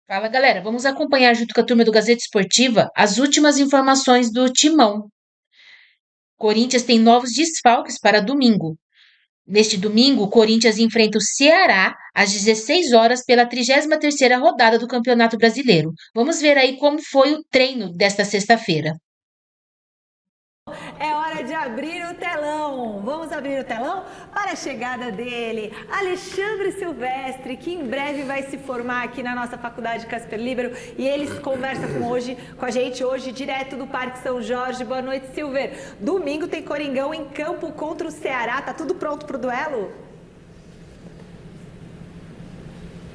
Fala, galera. Vamos acompanhar junto com a turma do Gazeta Esportiva as últimas informações do Timão. Corinthians tem novos desfalques para domingo. Neste domingo, o Corinthians enfrenta o Ceará às 16 horas pela 33ª rodada do Campeonato Brasileiro. Vamos ver aí como foi o treino desta sexta-feira. É hora de abrir o telão. Vamos abrir o telão para a chegada dele, Alexandre Silvestre, que em breve vai se formar aqui na nossa Faculdade Casper Libero. E ele conversa com a gente hoje, direto do Parque São Jorge. Boa noite, Silver. Domingo tem Coringão em campo contra o Ceará. Tá tudo pronto para o duelo?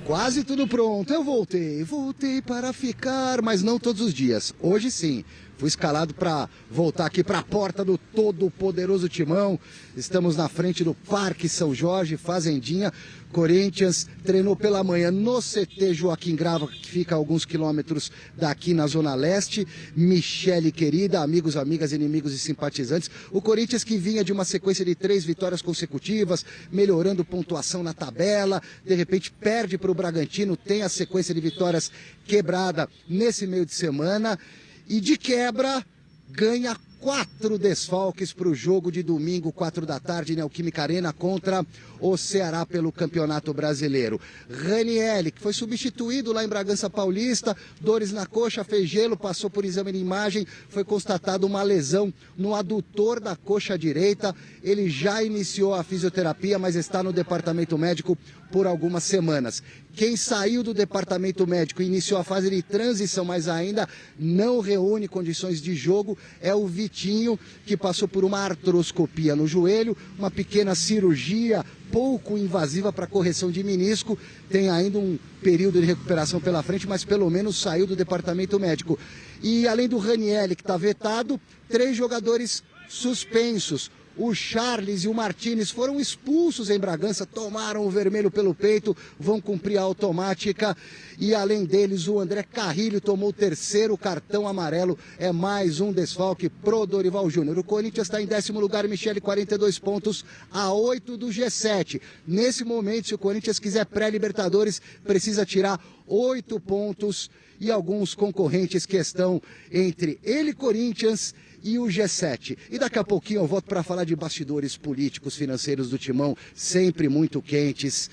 Quase tudo pronto. Eu voltei para ficar, mas não todos os dias. Hoje sim. Fui escalado para voltar aqui para a porta do todo-poderoso Timão. Estamos na frente do Parque São Jorge, Fazendinha. Corinthians treinou pela manhã no CT Joaquim Grava, que fica a alguns quilômetros daqui na Zona Leste. Michele querida, amigos, amigas, inimigos e simpatizantes. O Corinthians que vinha de uma sequência de 3 vitórias consecutivas, melhorando pontuação na tabela. De repente perde para o Bragantino, tem a sequência de vitórias quebrada nesse meio de semana. E de quebra, ganha 4 desfalques para o jogo de domingo, 4 da tarde, Neoquímica Arena, contra o Ceará pelo Campeonato Brasileiro. Ranieri, que foi substituído lá em Bragança Paulista, dores na coxa, fez gelo, passou por exame de imagem, foi constatada uma lesão no adutor da coxa direita. Ele já iniciou a fisioterapia, mas está no departamento médico por algumas semanas. Quem saiu do departamento médico e iniciou a fase de transição, mas ainda não reúne condições de jogo, é o Vitinho, que passou por uma artroscopia no joelho, uma pequena cirurgia pouco invasiva para correção de menisco. Tem ainda um período de recuperação pela frente, mas pelo menos saiu do departamento médico. E além do Ranieri, que está vetado, 3 jogadores suspensos. O Charles e o Martínez foram expulsos em Bragança, tomaram o vermelho pelo peito, vão cumprir a automática. E além deles, o André Carrilho tomou o 3º cartão amarelo. É mais um desfalque pro Dorival Júnior. O Corinthians está em 10º lugar, Michele, 42 pontos, a 8 do G7. Nesse momento, se o Corinthians quiser pré-Libertadores, precisa tirar 8 pontos. E alguns concorrentes que estão entre ele, Corinthians, e o G7. E daqui a pouquinho eu volto para falar de bastidores políticos, financeiros do Timão, sempre muito quentes.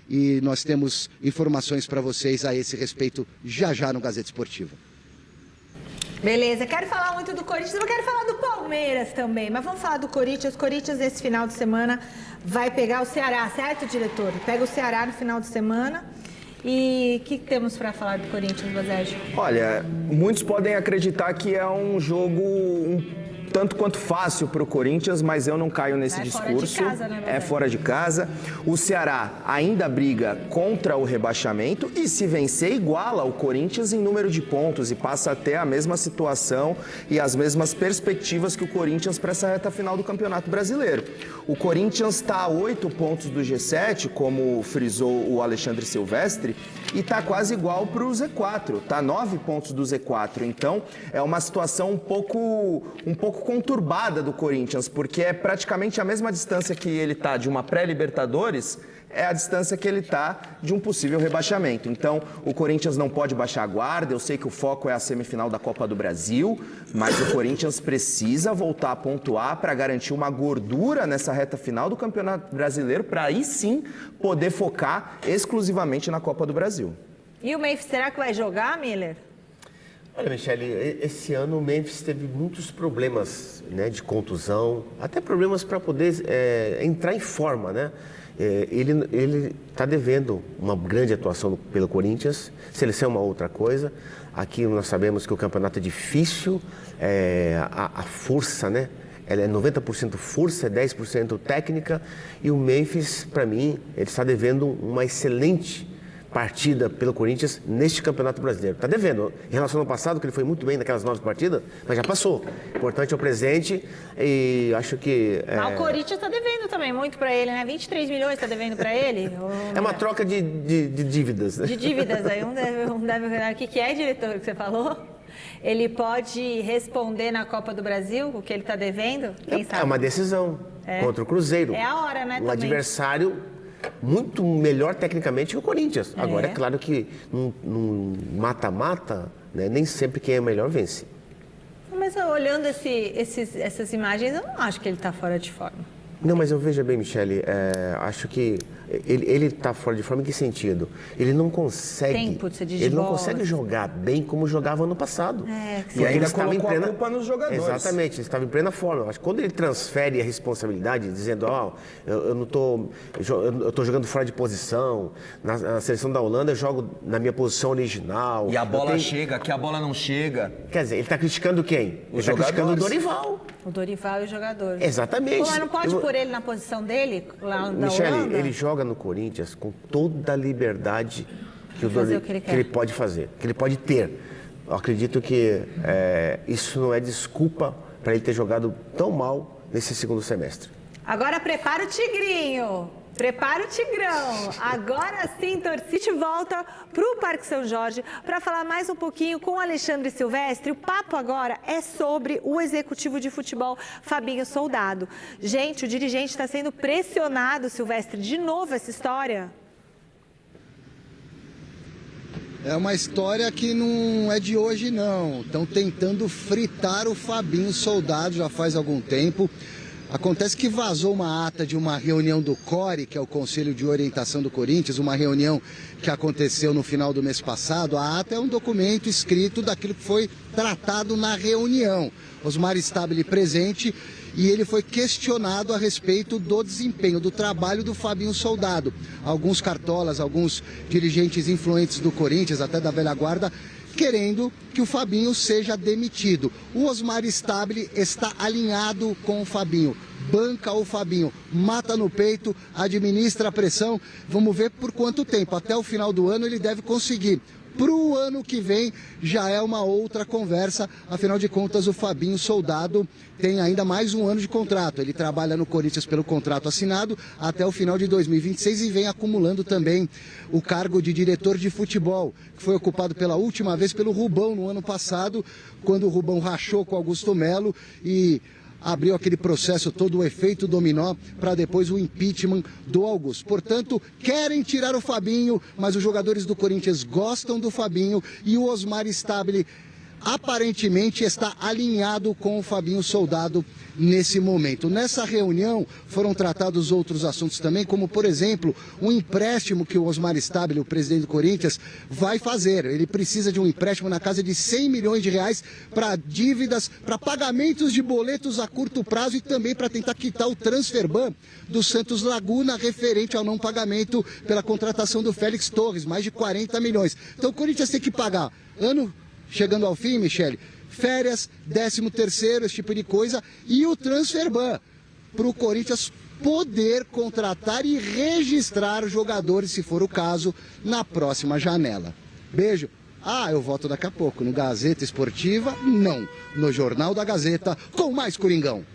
E nós temos informações para vocês a esse respeito já no Gazeta Esportiva. Beleza, quero falar muito do Corinthians, eu quero falar do Palmeiras também, mas vamos falar do Corinthians. Corinthians esse final de semana vai pegar o Ceará, certo, diretor? Pega o Ceará no final de semana. E o que temos para falar do Corinthians, Bazégio? Olha, muitos podem acreditar que é um jogo tanto quanto fácil para o Corinthians, mas eu não caio nesse discurso. Fora de casa, né, é fora de casa. O Ceará ainda briga contra o rebaixamento e, se vencer, iguala o Corinthians em número de pontos e passa a ter a mesma situação e as mesmas perspectivas que o Corinthians para essa reta final do Campeonato Brasileiro. O Corinthians está a 8 pontos do G7, como frisou o Alexandre Silvestre, e está quase igual para o Z4, está a 9 pontos do Z4. Então, é uma situação um pouco conturbada do Corinthians, porque é praticamente a mesma distância que ele está de uma pré-Libertadores, é a distância que ele está de um possível rebaixamento. Então, o Corinthians não pode baixar a guarda. Eu sei que o foco é a semifinal da Copa do Brasil, mas o Corinthians precisa voltar a pontuar para garantir uma gordura nessa reta final do Campeonato Brasileiro, para aí sim poder focar exclusivamente na Copa do Brasil. E o Memphis, será que vai jogar, Miller? Olha, Michele, esse ano o Memphis teve muitos problemas, né, de contusão, até problemas para poder entrar em forma, né? Ele está devendo uma grande atuação pelo Corinthians, seleção é uma outra coisa. Aqui nós sabemos que o campeonato é difícil, a força, né? Ela é 90% força, 10% técnica, e o Memphis, para mim, ele está devendo uma excelente partida pelo Corinthians neste Campeonato Brasileiro. Está devendo. Em relação ao passado, que ele foi muito bem naquelas 9 partidas, mas já passou. Importante é o presente e acho que... Mas o Corinthians está devendo também muito para ele, né? 23 milhões está devendo para ele. É uma troca de dívidas. Né? De dívidas. Aí um deve... O que é, diretor, que você falou? Ele pode responder na Copa do Brasil o que ele está devendo? Quem sabe? É uma decisão contra o Cruzeiro. É a hora, né? Um adversário muito melhor tecnicamente que o Corinthians. Agora, é claro que num mata-mata, né, nem sempre quem é melhor vence. Mas olhando essas imagens, eu não acho que ele está fora de forma. Não, mas eu veja bem, Michele, acho que ele está fora de forma em que sentido? Ele não consegue. Ele não consegue jogar bem como jogava ano passado. E ainda colocou a culpa nos jogadores. Exatamente, ele estava em plena forma. Acho que quando ele transfere a responsabilidade, dizendo, eu estou jogando fora de posição, na seleção da Holanda eu jogo na minha posição original. E a bola chega, aqui a bola não chega. Quer dizer, ele está criticando quem? Ele está criticando o Dorival. O Dorival e os jogadores. Exatamente. Mas não pode pôr ele na posição dele, lá da Michele, Holanda? ele joga no Corinthians com toda a liberdade que ele pode fazer, que ele pode ter. Eu acredito que isso não é desculpa para ele ter jogado tão mal nesse segundo semestre. Agora prepara o Tigrinho. Prepara o Tigrão. Agora sim, Torcite volta para o Parque São Jorge para falar mais um pouquinho com o Alexandre Silvestre. O papo agora é sobre o executivo de futebol, Fabinho Soldado. Gente, o dirigente está sendo pressionado, Silvestre. De novo essa história? É uma história que não é de hoje, não. Estão tentando fritar o Fabinho Soldado já faz algum tempo. Acontece que vazou uma ata de uma reunião do CORE, que é o Conselho de Orientação do Corinthians, uma reunião que aconteceu no final do mês passado. A ata é um documento escrito daquilo que foi tratado na reunião. Osmar Stabile presente e ele foi questionado a respeito do desempenho, do trabalho do Fabinho Soldado. Alguns cartolas, alguns dirigentes influentes do Corinthians, até da velha guarda, querendo que o Fabinho seja demitido. O Osmar Stabile está alinhado com o Fabinho, banca o Fabinho, mata no peito, administra a pressão. Vamos ver por quanto tempo. Até o final do ano ele deve conseguir. Para o ano que vem já é uma outra conversa, afinal de contas o Fabinho Soldado tem ainda mais um ano de contrato. Ele trabalha no Corinthians pelo contrato assinado até o final de 2026 e vem acumulando também o cargo de diretor de futebol, que foi ocupado pela última vez pelo Rubão no ano passado, quando o Rubão rachou com Augusto Melo e abriu aquele processo todo, o efeito dominó, para depois o impeachment do Augusto. Portanto, querem tirar o Fabinho, mas os jogadores do Corinthians gostam do Fabinho e o Osmar Stabile aparentemente está alinhado com o Fabinho Soldado nesse momento. Nessa reunião foram tratados outros assuntos também, como por exemplo, um empréstimo que o Osmar Stabile, o presidente do Corinthians, vai fazer. Ele precisa de um empréstimo na casa de 100 milhões de reais para dívidas, para pagamentos de boletos a curto prazo e também para tentar quitar o transfer ban do Santos Laguna referente ao não pagamento pela contratação do Félix Torres, mais de 40 milhões. Então o Corinthians tem que pagar ano chegando ao fim, Michele, férias, 13º, esse tipo de coisa, e o transfer ban, para o Corinthians poder contratar e registrar jogadores, se for o caso, na próxima janela. Beijo. Eu volto daqui a pouco no Gazeta Esportiva, não, no Jornal da Gazeta, com mais Coringão.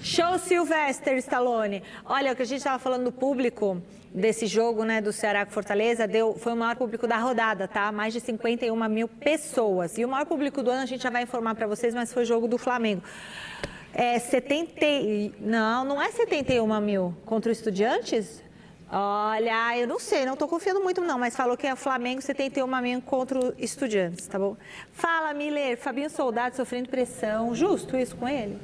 Show, Sylvester Stallone. Olha, o que a gente estava falando do público desse jogo, né, do Ceará com Fortaleza, foi o maior público da rodada, tá? Mais de 51 mil pessoas. E o maior público do ano a gente já vai informar para vocês, mas foi o jogo do Flamengo. Não é 71 mil contra o Estudiantes? Olha, eu não sei, não estou confiando muito não, mas falou que é o Flamengo 71 mil contra o Estudiantes, tá bom? Fala, Miller, Fabinho Soldado sofrendo pressão, justo isso com ele?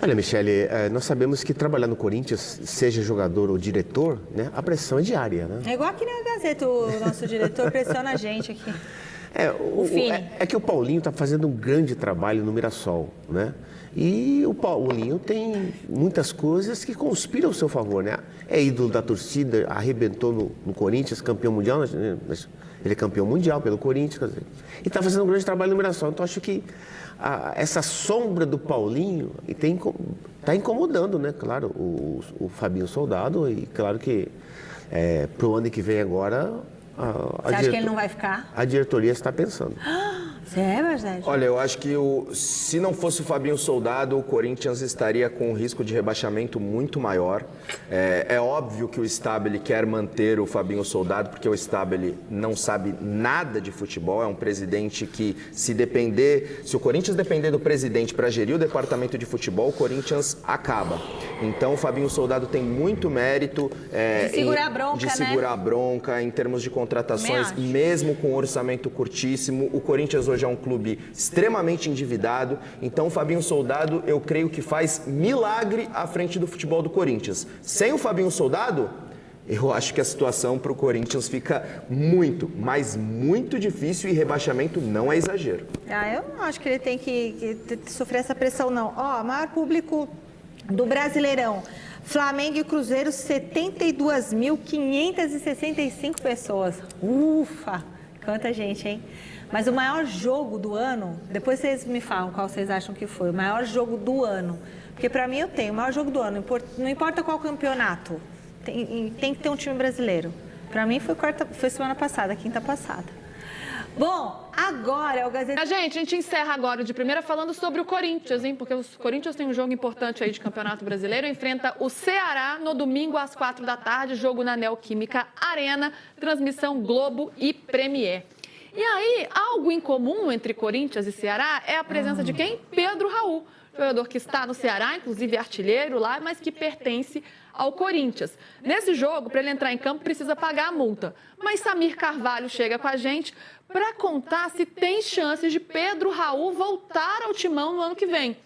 Olha, Michele, nós sabemos que trabalhar no Corinthians, seja jogador ou diretor, né, a pressão é diária, né? É igual aqui na Gazeta, o nosso diretor pressiona a gente aqui. É que o Paulinho está fazendo um grande trabalho no Mirassol, né? E o Paulinho tem muitas coisas que conspiram ao seu favor, né? É ídolo da torcida, arrebentou no Corinthians, campeão mundial, mas ele é campeão mundial pelo Corinthians, quer dizer, e está fazendo um grande trabalho no Mirassol. Então, acho que essa sombra do Paulinho está incomodando, né? Claro, o Fabinho Soldado, e claro que para o ano que vem agora... Você acha que ele não vai ficar? A diretoria está pensando. Você é, Marcelo? Olha, eu acho que se não fosse o Fabinho Soldado, o Corinthians estaria com um risco de rebaixamento muito maior. É óbvio que o Stabile quer manter o Fabinho Soldado, porque o Stabile não sabe nada de futebol. É um presidente que, se o Corinthians depender do presidente para gerir o departamento de futebol, o Corinthians acaba. Então, o Fabinho Soldado tem muito mérito de segurar a bronca, de segurar a bronca em termos de contratações, mesmo com um orçamento curtíssimo. O Corinthians hoje é um clube extremamente endividado, então o Fabinho Soldado, eu creio que faz milagre à frente do futebol do Corinthians. Sem o Fabinho Soldado, eu acho que a situação para o Corinthians fica muito, mas muito difícil, e rebaixamento não é exagero. Eu não acho que ele tem que sofrer essa pressão, não. Maior público do Brasileirão. Flamengo e Cruzeiro, 72.565 pessoas. Ufa! Quanta gente, hein? Mas o maior jogo do ano, depois vocês me falam qual vocês acham que foi, o maior jogo do ano. Porque para mim eu tenho o maior jogo do ano, não importa qual campeonato, tem que ter um time brasileiro. Para mim foi semana passada, quinta passada. Bom, agora é o Gazeta... Gente, a gente encerra agora de primeira falando sobre o Corinthians, hein? Porque o Corinthians tem um jogo importante aí de Campeonato Brasileiro, enfrenta o Ceará no domingo às 4h, jogo na Neoquímica Arena, transmissão Globo e Premier. E aí, algo em comum entre Corinthians e Ceará é a presença de quem? Pedro Raul, jogador que está no Ceará, inclusive artilheiro lá, mas que pertence ao Corinthians. Nesse jogo, para ele entrar em campo, precisa pagar a multa. Mas Samir Carvalho chega com a gente para contar se tem chances de Pedro Raul voltar ao timão no ano que vem.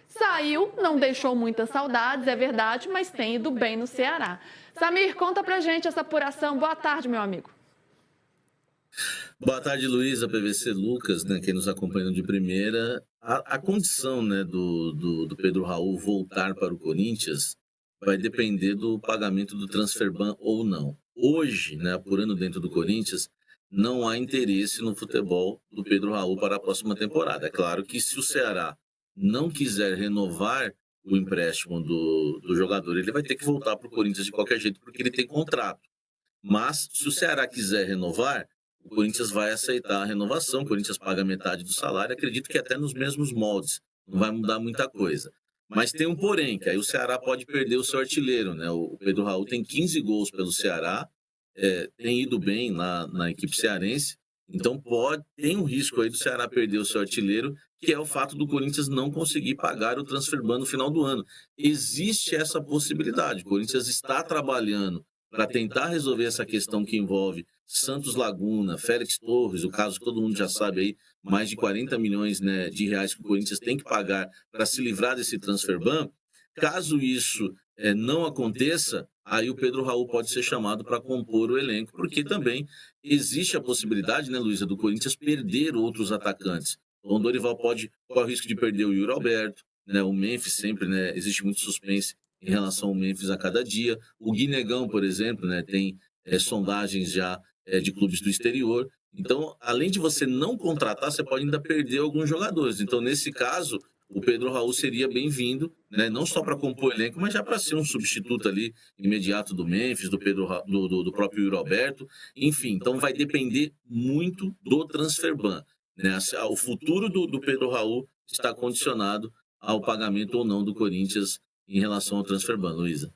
Saiu, não deixou muitas saudades, é verdade, mas tem ido bem no Ceará. Samir, conta pra gente essa apuração. Boa tarde, meu amigo. Boa tarde, Luísa, PVC, Lucas, né, quem nos acompanha de primeira. A condição, né, do Pedro Raul voltar para o Corinthians vai depender do pagamento do transferban ou não. Hoje, né, apurando dentro do Corinthians, não há interesse no futebol do Pedro Raul para a próxima temporada. É claro que se o Ceará não quiser renovar o empréstimo do jogador, ele vai ter que voltar para o Corinthians de qualquer jeito, porque ele tem contrato. Mas, se o Ceará quiser renovar, o Corinthians vai aceitar a renovação, o Corinthians paga metade do salário, acredito que até nos mesmos moldes, não vai mudar muita coisa. Mas tem um porém, que aí o Ceará pode perder o seu artilheiro, né? O Pedro Raul tem 15 gols pelo Ceará, tem ido bem na equipe cearense, então tem um risco aí do Ceará perder o seu artilheiro, que é o fato do Corinthians não conseguir pagar o transferban no final do ano. Existe essa possibilidade, o Corinthians está trabalhando para tentar resolver essa questão que envolve Santos Laguna, Félix Torres, o caso que todo mundo já sabe aí, mais de 40 milhões, né, de reais que o Corinthians tem que pagar para se livrar desse transferban. Caso isso não aconteça, aí o Pedro Raul pode ser chamado para compor o elenco, porque também existe a possibilidade, né, Luísa, do Corinthians perder outros atacantes. O Dorival corre o risco de perder o Yuri Alberto, né, o Memphis sempre, né, existe muito suspense em relação ao Memphis a cada dia. O Guinegão, por exemplo, né, tem sondagens já de clubes do exterior. Então, além de você não contratar, você pode ainda perder alguns jogadores. Então, nesse caso, o Pedro Raul seria bem-vindo, né, não só para compor o elenco, mas já para ser um substituto ali imediato do Memphis, do do próprio Yuri Alberto. Enfim, então vai depender muito do transferban, né? O futuro do Pedro Raul está condicionado ao pagamento ou não do Corinthians em relação ao transferban, Luísa.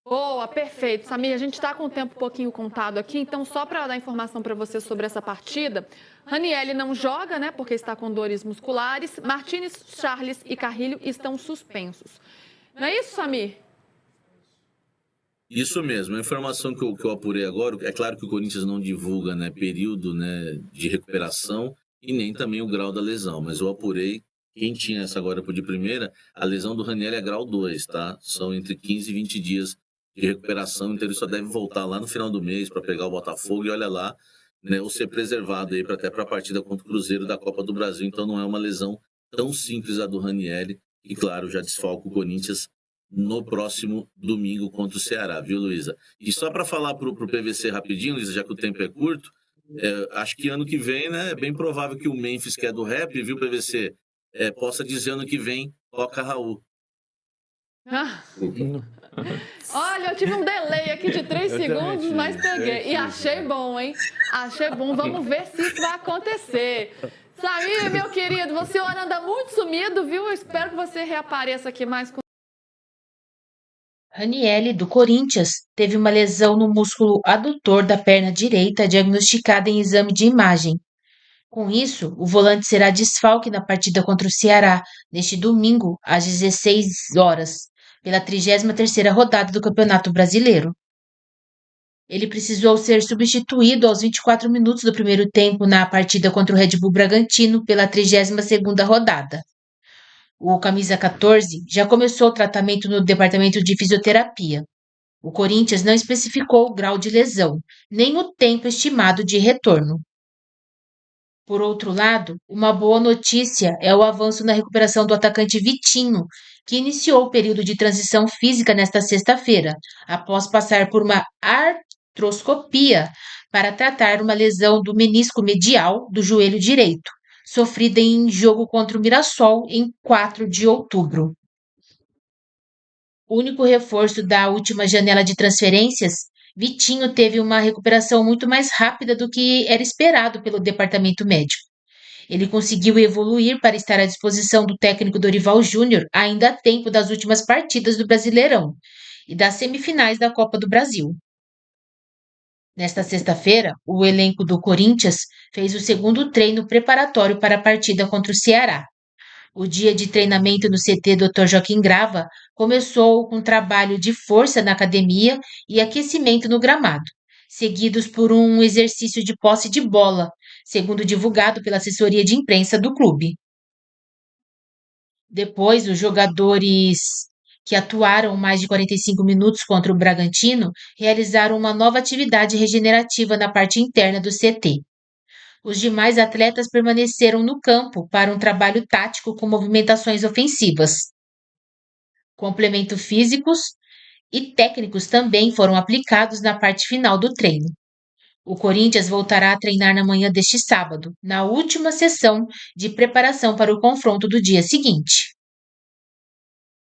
Boa, perfeito. Samir, a gente está com o tempo um pouquinho contado aqui, então só para dar informação para você sobre essa partida, Ranieri não joga, né, porque está com dores musculares, Martínez, Charles e Carrilho estão suspensos. Não é isso, Samir? Isso mesmo, a informação que eu apurei agora, é claro que o Corinthians não divulga, né, período, né, de recuperação e nem também o grau da lesão, mas eu apurei. Quem tinha essa agora por de primeira, a lesão do Ranieri é grau 2, tá? São entre 15 e 20 dias de recuperação, então ele só deve voltar lá no final do mês para pegar o Botafogo e olha lá, né, ou ser preservado aí até para a partida contra o Cruzeiro da Copa do Brasil. Então não é uma lesão tão simples a do Ranieri e, claro, já desfalca o Corinthians no próximo domingo contra o Ceará, viu, Luísa? E só para falar pro PVC rapidinho, Luísa, já que o tempo é curto, acho que ano que vem, né, é bem provável que o Memphis, que é do rap, viu, PVC, possa dizer ano que vem, toca Raul. Olha, eu tive um delay aqui de 3 Eu também segundos, tive, mas peguei. E tive. achei bom, hein? Achei bom. Vamos ver se isso vai acontecer. Samir, meu querido, você anda muito sumido, viu? Eu espero que você reapareça aqui mais com. Ranieri, do Corinthians, teve uma lesão no músculo adutor da perna direita diagnosticada em exame de imagem. Com isso, o volante será desfalque na partida contra o Ceará, neste domingo, às 16 horas, pela 33ª rodada do Campeonato Brasileiro. Ele precisou ser substituído aos 24 minutos do primeiro tempo na partida contra o Red Bull Bragantino pela 32ª rodada. O camisa 14 já começou o tratamento no departamento de fisioterapia. O Corinthians não especificou o grau de lesão, nem o tempo estimado de retorno. Por outro lado, uma boa notícia é o avanço na recuperação do atacante Vitinho, que iniciou o período de transição física nesta sexta-feira, após passar por uma artroscopia para tratar uma lesão do menisco medial do joelho direito, sofrida em jogo contra o Mirassol em 4 de outubro. O único reforço da última janela de transferências, Vitinho teve uma recuperação muito mais rápida do que era esperado pelo departamento médico. Ele conseguiu evoluir para estar à disposição do técnico Dorival Júnior ainda a tempo das últimas partidas do Brasileirão e das semifinais da Copa do Brasil. Nesta sexta-feira, o elenco do Corinthians fez o segundo treino preparatório para a partida contra o Ceará. O dia de treinamento no CT Dr. Joaquim Grava começou com trabalho de força na academia e aquecimento no gramado, seguidos por um exercício de posse de bola, segundo divulgado pela assessoria de imprensa do clube. Depois, os jogadores que atuaram mais de 45 minutos contra o Bragantino realizaram uma nova atividade regenerativa na parte interna do CT. Os demais atletas permaneceram no campo para um trabalho tático com movimentações ofensivas. Complementos físicos e técnicos também foram aplicados na parte final do treino. O Corinthians voltará a treinar na manhã deste sábado, na última sessão de preparação para o confronto do dia seguinte.